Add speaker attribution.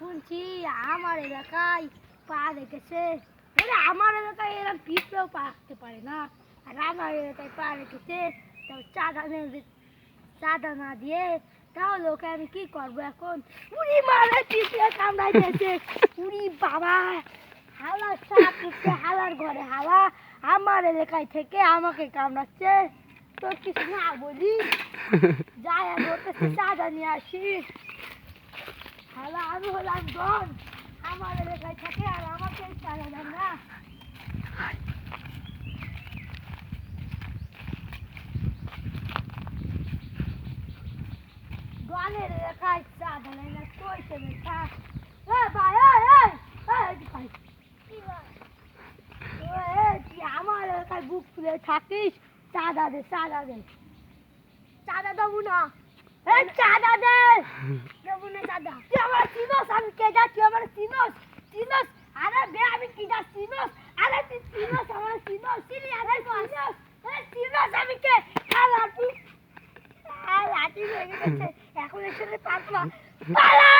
Speaker 1: শুনছি আমার এলাকায় পা রেখেছে। আমার এলাকায় এরকম পিঁপড়েও পা রাখতে পারে না, আর আমার এলাকায় পা রেখেছে। তো চাঁদা না দিয়ে তাহলে ওকে আমি কি করবো এখন? উড়ি মারে পিঁপড়ে কামড়াই দিয়েছে। উড়ি বাবা, হালার সাপ উঠছে, হালার ঘরে হালা আমার এলাকায় থেকে আমাকে কামড়াচ্ছে। তোর কিছু না বলি, যাই আমি ওর কাছে চাঁদা নিয়ে আসি। হালা আমি হলাম ডন, আমার এলাকায় থাকে আর আমাকে চাঁদা দেন না। ডনের এলাকায় চাঁদা নেই না, তুই কেমন থাক। ভাই ভাই, তুই আমার এলাকায় বুক ফুলে থাকিস, চাঁদা দে চাঁদা দে। চাঁদা দেবো না, চাঁদা দে। দেবো না চাঁদা। তুই আমার চিনোস আমি কে যা, তুই আমার চিনোস চিনোস। আরে বে আমি কি যা চিনোস? আরে তুই চিনোস আমার চিনোস? চিনি আরে চিনোস, চিনোস আমি কে? খালা তুই লাঠি হয়ে গেছে এখন এসে পারবা পালা।